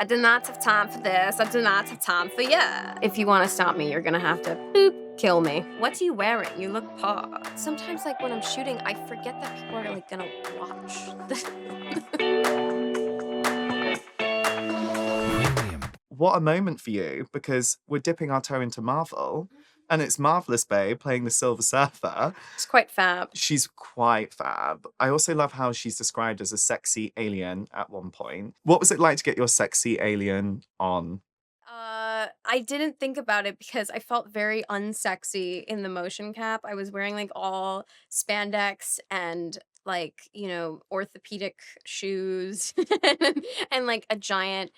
I do not have time for this. I do not have time for you. If you want to stop me, you're going to have to boop, kill me. What are you wearing? You look poor. Sometimes, like, when I'm shooting, I forget that people are, like, going to watch. What a moment for you, because we're dipping our toe into Marvel, and it's Marvel-ous Babe playing the Silver Surfer. It's quite fab. She's quite fab. I also love how she's described as a sexy alien at one point. What was it like to get your sexy alien on? I didn't think about it because I felt very unsexy in the motion cap. I was wearing like all spandex and like, orthopedic shoes and like a giant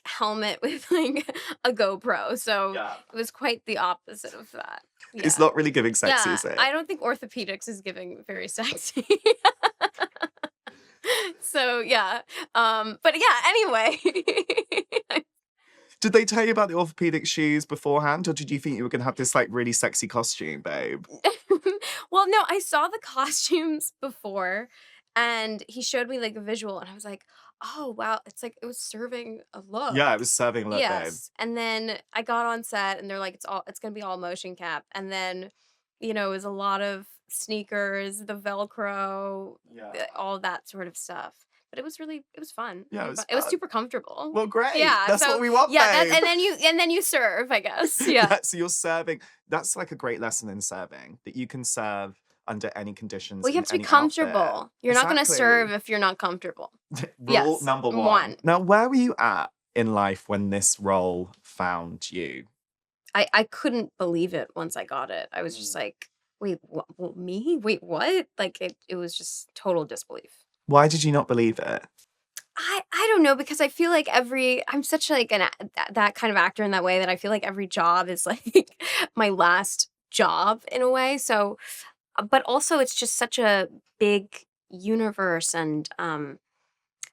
helmet with like a GoPro. So it was quite the opposite of that. It's not really giving sexy, is it? I don't think orthopedics is giving very sexy. So yeah. But yeah, anyway. Did they tell you about the orthopedic shoes beforehand, or did you think you were going to have this like really sexy costume, babe? Well, no, I saw the costumes before, and he showed me like a visual, and I was like, oh wow, it's like it was serving a look. Yeah, it was serving a look, babe. Yes. And then I got on set, and they're like, it's gonna be all motion cap, and then, it was a lot of sneakers, the Velcro, all that sort of stuff. But it was fun. Yeah, it was super comfortable. Well, great. Yeah, That's what we want, yeah, babe. and then you serve, I guess. Yeah. So you're serving. That's like a great lesson in serving, that you can serve under any conditions. Well, you have to be comfortable. You're not going to serve if you're not comfortable. Rule number one. Now, where were you at in life when this role found you? I couldn't believe it once I got it. I was just like, wait, me? Wait, what? Like, it was just total disbelief. Why did you not believe it? I don't know, because I feel like I'm such like that kind of actor in that way, that I feel like every job is like my last job in a way. So, but also it's just such a big universe, and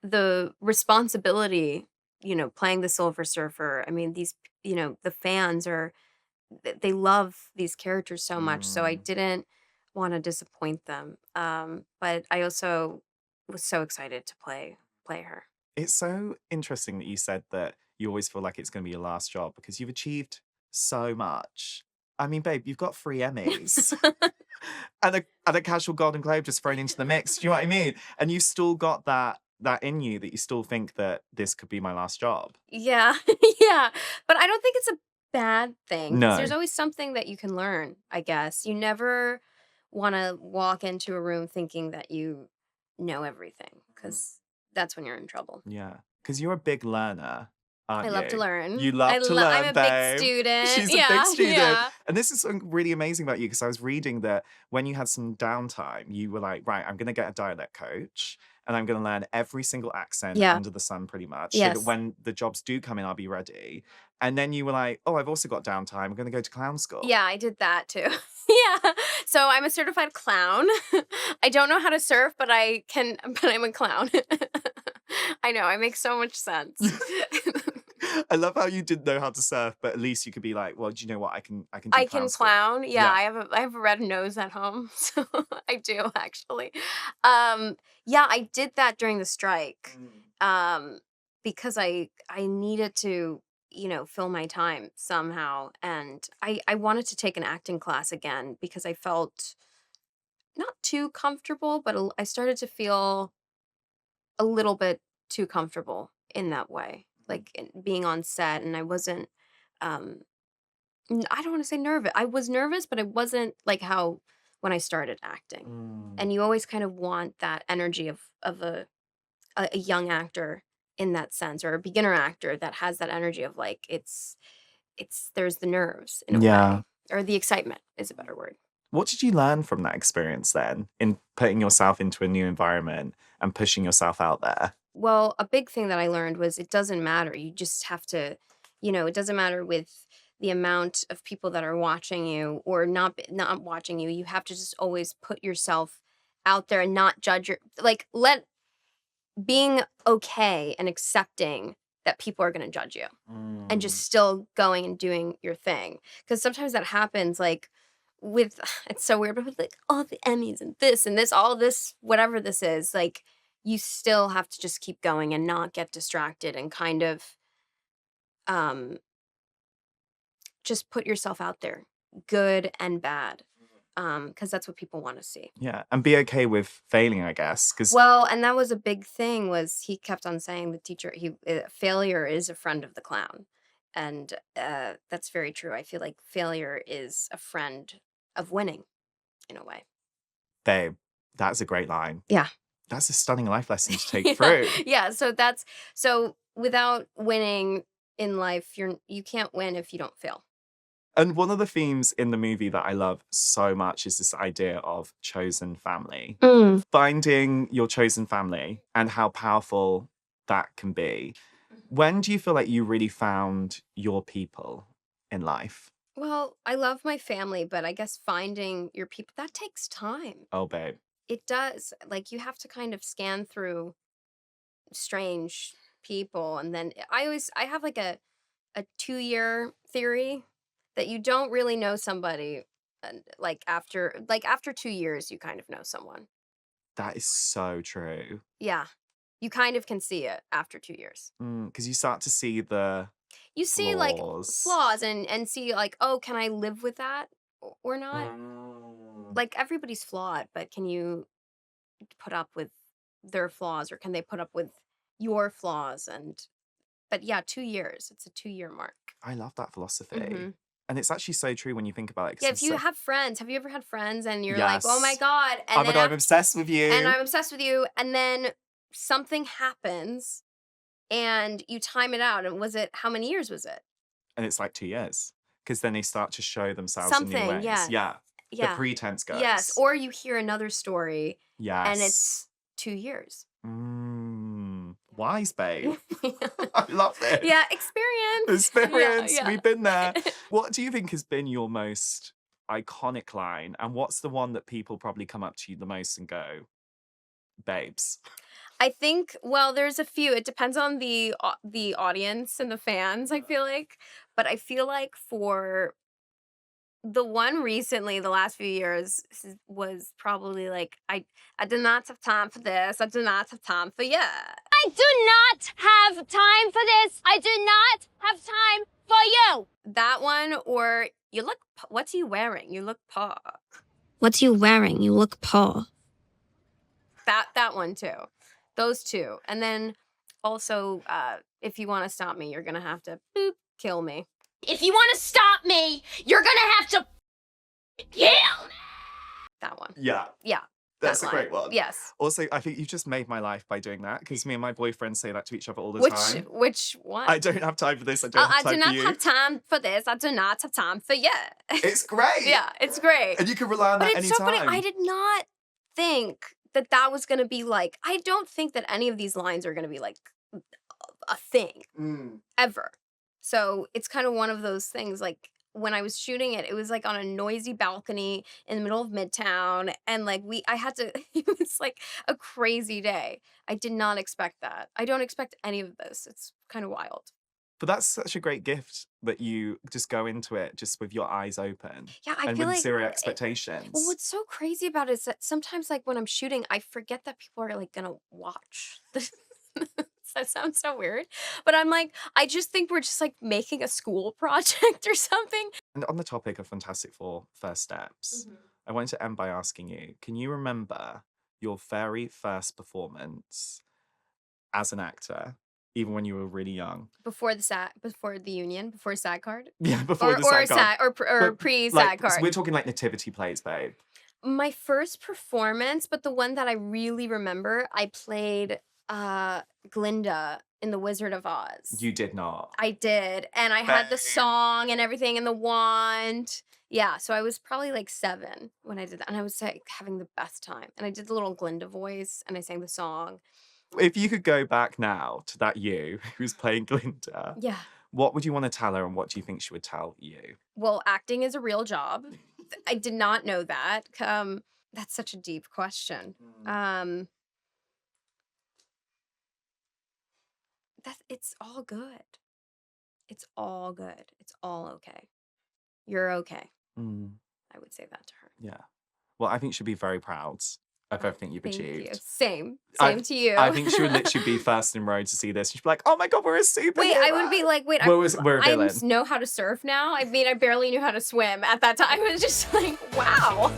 the responsibility, playing the Silver Surfer. I mean, these, the fans they love these characters so much. So I didn't want to disappoint them. But I also was so excited to play her. It's so interesting that you said that you always feel like it's going to be your last job, because you've achieved so much. I mean, babe, you've got 3 Emmys and a casual Golden Globe just thrown into the mix. Do you know what I mean? And you still got that in you, that you still think that this could be my last job. Yeah, yeah. But I don't think it's a bad thing. No. There's always something that you can learn, I guess. You never want to walk into a room thinking that you know everything, because that's when you're in trouble. Yeah, because you're a big learner, aren't you? I love to learn. You love to learn, I'm a babe. big student. She's a big student. And this is something really amazing about you, because I was reading that when you had some downtime, you were like, right, I'm going to get a dialect coach, and I'm going to learn every single accent under the sun, pretty much. Yes. So that when the jobs do come in, I'll be ready. And then you were like, oh, I've also got downtime. I'm going to go to clown school. Yeah, I did that too. Yeah. So I'm a certified clown. I don't know how to surf, but I'm a clown. I know, I make so much sense. I love how you didn't know how to surf, but at least you could be like, well, do you know what? I can do I can clown. school. Yeah, I have a red nose at home. So I do, actually. Yeah, I did that during the strike. Because I needed to, fill my time somehow. And I wanted to take an acting class again, because I felt not too comfortable, but I started to feel a little bit too comfortable in that way, like being on set. And I wasn't, I don't want to say nervous. I was nervous, but it wasn't like how when I started acting. And you always kind of want that energy of a young actor in that sense, or a beginner actor that has that energy of like, there's the nerves in a way, or the excitement is a better word. What did you learn from that experience then, in putting yourself into a new environment and pushing yourself out there? Well, a big thing that I learned was it doesn't matter. You just have to, it doesn't matter with the amount of people that are watching you or not watching you. You have to just always put yourself out there and not judge being okay and accepting that people are going to judge you, and just still going and doing your thing. Because sometimes that happens, like it's so weird, but with like all the Emmys and this, all this, whatever this is, like you still have to just keep going and not get distracted and kind of um just put yourself out there, good and bad, because that's what people want to see. Yeah, and be okay with failing, I guess, because Well, and that was a big thing was he kept on saying the teacher failure is a friend of the clown. And that's very true. I feel like failure is a friend of winning in a way. babe, that's a great line. Yeah. That's a stunning life lesson to take Yeah. through. Yeah, so without winning in life, you can't win if you don't fail. And one of the themes in the movie that I love so much is this idea of chosen family. Mm. Finding your chosen family and how powerful that can be. When do you feel like you really found your people in life? Well, I love my family, but I guess finding your people that takes time. Oh, babe. It does. Like you have to kind of scan through strange people and then I have like a 2-year theory that you don't really know somebody and like after 2 years you kind of know someone. That is so true. Yeah. You kind of can see it after 2 years. Because you start to see the You see like flaws. flaws and see like, "Oh, can I live with that or not?" Mm. Like everybody's flawed, but can you put up with their flaws or can they put up with your flaws and but yeah, 2 years. It's a 2-year mark. I love that philosophy. Mhm. And it's actually so true when you think about it. Yeah, Because if you have friends, have you ever had friends and you're like, "Oh my yes. god," Oh and my then God, I'm obsessed with and you. I'm obsessed with you, and then something happens and you time it out, and was it how many years was it? And it's like 2 years. Because then they start to show themselves in new Something, ways. yeah. Yeah. The Yeah. pretense Yes, goes. or you hear another story and Yes. it's 2 years. Wise babe. I love Yeah, this. experience. Yeah, Experience. yeah. We've been there. What do you think has been your most iconic line? And what's the one that people probably come up to you the most and go, babes? I think well, there's a few. It depends on the audience and the fans, I feel like. But I feel like for the one recently, the last few years was probably like I do not have time for this. I do not have time for yeah. I do not have time for this. I do not have time for you. That one or you look what's he wearing? You look poor. What's you wearing? You look poor. That one too. Those two. And then also if you want to stop me, you're going to have to boop kill me. If you want to stop me, you're gonna have to kill me. That one. Yeah. Yeah. That's that a line. great one. Yes. Also, I think you just made my life by doing that because me and my boyfriend say that to each other all the Which time. which one? I don't have time for this. I don't have I time do for not you. have time for this. I do not have time for you. It's great. Yeah, it's great. And you can rely on But that it's so funny. anytime. I did not think that that was going to be like I don't think that any of these lines are going to be like a thing ever. So, it's kind of one of those things like when I was shooting it, it was like on a noisy balcony in the middle of Midtown and like I had to it was like a crazy day. I did not expect that. I don't expect any of this. It's kind of wild. But that's such a great gift that you just go into it just with your eyes open Yeah, I and feel with like zero well, expectations. what's so crazy about it is that sometimes, like, when I'm shooting, I forget that people are, like, gonna watch. That sounds so weird, but I'm like, I just think we're just, like, making a school project or something. And on the topic of Fantastic Four first steps, Mhm. I wanted to end by asking you, can you remember your very first performance as an actor, even when you were really young? Before the union, before SAG card? Yeah, before the SAG card. Or But, pre-SAG so card. we're talking like nativity plays, babe. My first performance, but the one that I really remember, I played, Glinda in The Wizard of Oz. You did not. I did, and I had the Babe. song and everything and the wand. Yeah, so I was probably, like, 7 when I did that, and I was, like, having the best time, and I did the little Glinda voice, and I sang the song. If you could go back now to that you who's playing Glinda, Yeah. what would you want to tell her and what do you think she would tell you? Well, acting is a real job. I did not know that. That's such a deep question. Um, that it's all good. It's all good. It's all okay. You're okay. Mm, I would say that to her. yeah. Well, I think she'd be very proud of everything you've Thank achieved. you. Same I- to you. I think she would literally be first in row to see this. She'd be like, "Oh my god, we're a superhero." Wait, I would be like, wait, We're a I villain. know how to surf now. I mean, I barely knew how to swim at that time. It was just like, wow.